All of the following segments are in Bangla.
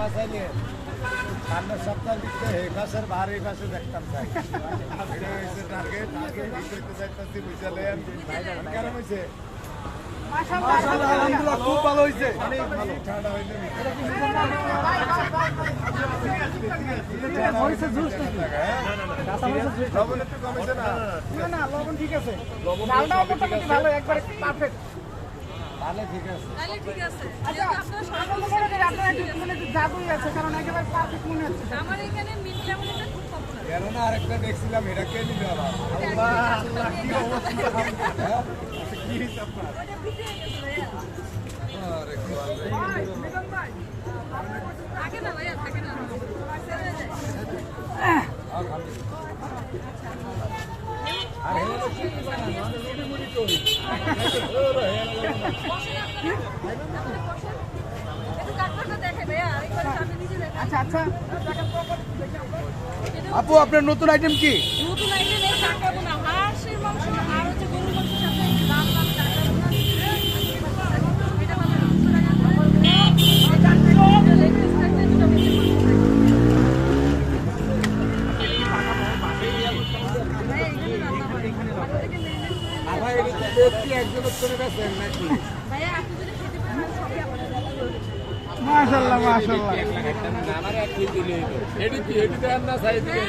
বাঁচাইলে সামনের সপ্তাহ দিকে এই মাসের বার এই মাসে দেখতাম চাই এটা হয়েছে টার্গেট টার্গেট করতে চাইতেছি বুঝালে কেন হয়েছে আলহামদুলিল্লাহ খুব ভালো হয়েছে অনেক ভালো ঠান্ডা হইলে লবণ একটু কমেছে না না লবণ ঠিক আছে ডালটাও মোটামুটি ভালো একবারে পারফেক্ট তাহলে ঠিক আছে তাহলে ঠিক আছে আচ্ছা আপনারা একটু মানে একটু জাদুই আছে কারণ একেবারে পারফেক্ট মনে হচ্ছে আমার এখানে মিট লেমনটা খুব পপুলার কেননা আরেকটা দেখছিলাম এটা কে নিবে আবার কি অবস্থা কি হিসাব না ওটা ভিডিও গেছে ভাইয়া আরে কোয়াল থাকে না ভাইয়া থাকে না ছেড়ে যায় আর হেলো কি না মানে রুটি মুড়ি তো বসেন আপনারা বসেন একটু কাটটা দেখে ভাইয়া আরেকবার সামনে নিচে দেখেন আচ্ছা আচ্ছা আপু আপনার নতুন আইটেম কি নতুন আইটেম এই কাঁকড়া বোনা হাঁসের মাংস আর হচ্ছে গরুর মাংসের সাথে লাল লাল কাঁকড়া বোনা এটা মানে 200 টাকা এটা লেগ পিস থাকছে দুটো মিক্স আবার এটা দেখতে একজন করে গেছেন নাকি ভাইয়া আপনি যদি খেতে পারেন সবই আপনাদের মাশাআল্লাহ মাশাআল্লাহ আমার এক কেজি দিলে এডি কি এডি দেন না সাইজ দিয়ে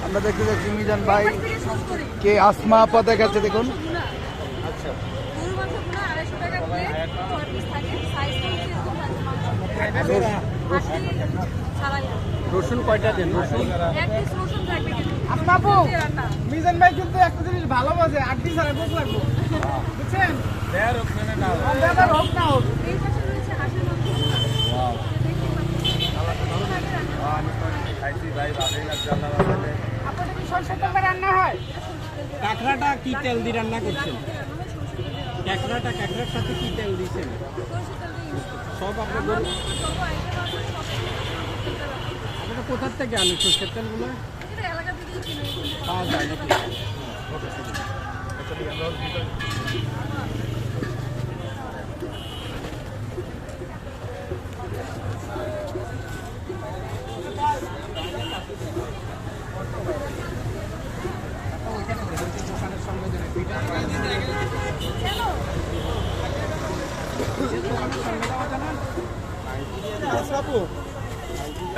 আমরা দেখতে যাচ্ছি মিজান ভাই কে আসমা আপা দেখাচ্ছে দেখুন আচ্ছা গরুর মাংস বোনা 250 টাকা প্লেট 6 পিস থাকে সাইজটা হচ্ছে এরকম ছাড়াই রসুন কয়টা দেন রসুন এক পিস রসুন থাকবে কিন্তু আপু রান্না মিজান ভাই কিন্তু একটা জিনিস ভালোবাসে আড্ডি ছাড়া বুঝ লাগবো বুঝছেন দেড় ওখানে না দাদা হোক না হোক এই পাশে রয়েছে হাঁসের মাংস ওয়াও দেখতে আমি তো খাইছি ভাই ভালোই লাগছে আল্লাহ বাবাতে আপনাদের কি সরষের তরকারি রান্না হয় কাঁকড়াটা কি তেল দিয়ে রান্না করছেন কাঁকড়ার সাথে কি তেল দিয়েছেন সব আপনার গরু আপনারা কোথার থেকে আনেন সরষের তেলগুলো এলাকা থেকে কিনে পাওয়া যায় নাকি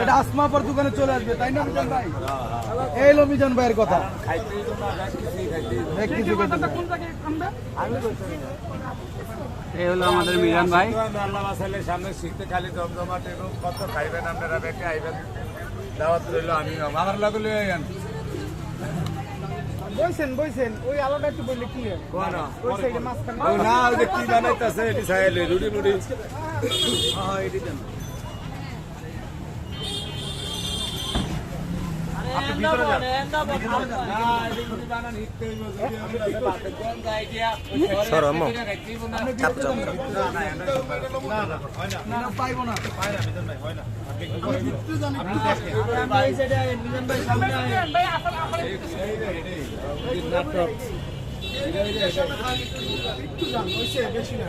এটা আসমা আপার দোকানে চলে আসবে তাই না মিজান ভাই এই লো মিজান ভাইয়ের কথা খাইতেই তো না কিছুই খাইতেই এই হলো আমাদের মিজান ভাই আল্লাহ বাসাইলে সামনে শিখতে খালি জমজমাট এবং কত খাইবেন আপনারা বেঁকে আইবেন দাওয়াত রইল আমি আমার লাগে লয়ে আইন বইছেন ওই আলোটা একটু বললে কি হয় কোন ওই সাইডে মাঝখানে ও না ওই যে কি বানাইতাছে এটি চাইলে রুটি মুড়ি হ্যাঁ এটি দেন আপনি ভিতরে যান না এই রুটি বানান হিট কইব যদি আমরা বাতে কোন যাই দিয়া সরম চাপ চাপ না হয় না না পাইবো না হয় না মিজান ভাই হয় না আমরা এই সাইডে আইন মিজান ভাই সামনে আইন ভাই আপনার নাটক একটু যান ওইসে বেশি না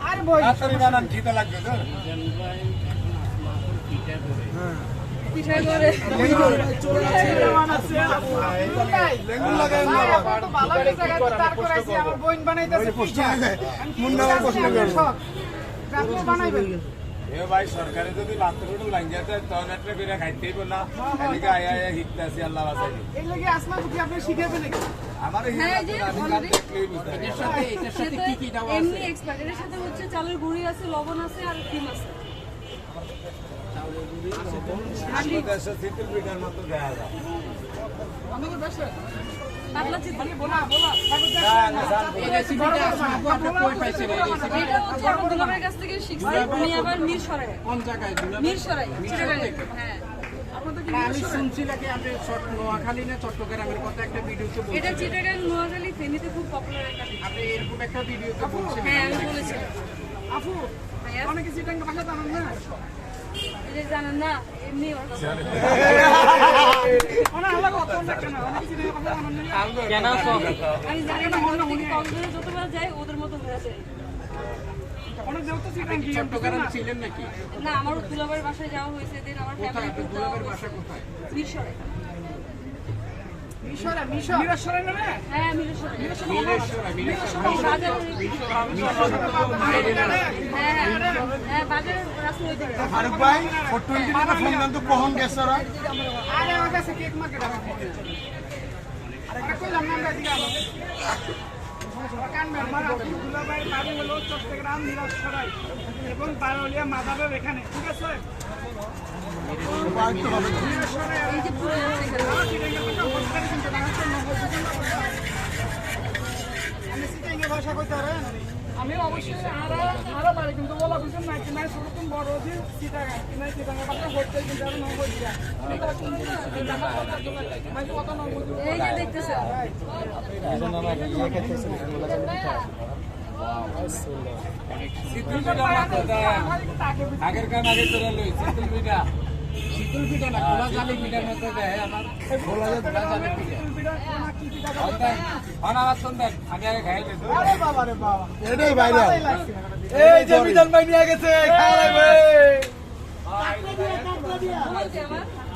আর বই বানান খিদা লাগবে তো পিঠা করে ভাই সরকারে যদি বাথরুম লাগিয়ে দেয় তখন একটা বেড়ে খাইতেই না এদিকে আয়া আয়া হিটতে আসি আল্লাহ বাসাই আমার হ্যাঁ যে এটার সাথে কি কি দেওয়া আছে এমনি এক্সপার্ট এর সাথে হচ্ছে চালের গুঁড়ি আছে লবণ আছে আর ডিম আছে দেশে শীতল পিঠার মতো দেখা যায় পাতলা চিকেন এই রেসিপিটা আপু আপনি কই পাইছেন এই রেসিপি এটা হচ্ছে আমার দুলাভাইয়ের কাছ থেকে শিখছি উনি আবার মিরসরাই কোন জায়গায় মিরসরাই চিটাগাং হ্যাঁ আমি শুনছি নাকি আপনি নোয়াখালী না চট্টগ্রামের কথা একটা ভিডিওতে বলছেন এটা চিটাগাং নোয়াখালী ফেনীতে খুব পপুলার একটা ডিশ আপনি এরকম একটা ভিডিওতে বলছেন হ্যাঁ আমি বলেছিলাম আপু ভাইয়া অনেকে চিটাং ভাষা জানেন না এটা জানেন না এমনি ওনা আলাদা কত না কেন অনেকে চিটাং ভাষা জানেন না কেন আমি জানি না মনে মনে কক্সবাজার যতবার যাই ওদের মতো হয়ে যায় চট্টগ্রাম ছিলেন নাকি? না, আমার দুলাভাইয়ের বাসায় যাওয়া হয়েছে, দেন আমার কোথায় ফ্যামিলি আপনার দুলাভাইয়ের বাসা কোথায়? মিরসরে। মিরসরাই নামে? হ্যাঁ, মিরসরে। হ্যাঁ, বাজারের রাস্তা ওই দিকে। ফারুক ভাই 420 টাকা ফোন দেন তো কখন গেছে ওরা আরে আমার কাছে কেক মার্কেট আছে। আরেকটা কইলাম না আমরা দিকে আলো। আমার আব্দুল দুলাভাইয়ের বাড়ি হলো চট্টগ্রাম মিরসরাই এবং বারোলিয়া মাদারের এখানে, ঠিক আছে? এই যে পুরো যাচ্ছে এখানে। আমি অবশ্যই আরো পারি কিন্তু বলা বুঝুন না কি নাই সরকম বড় দিন চিটাগাং কিনা চিটাগাং বাটা হচ্ছে কিন্তু আর নম্বর দিয়া মানে কত নম্বর এই যে দেখতেছেন, আগের কান আগে চলে লই শীতল পিঠা, শীতল পিঠা না খোলা জালি পিঠার মতো দেয় আমার খোলা জালি পিঠা। আমার শুনবেন আমি আগে খাই এটাই বাইরে এই যে মিজান ভাই নিয়ে গেছে খাওয়া লাগবে আমার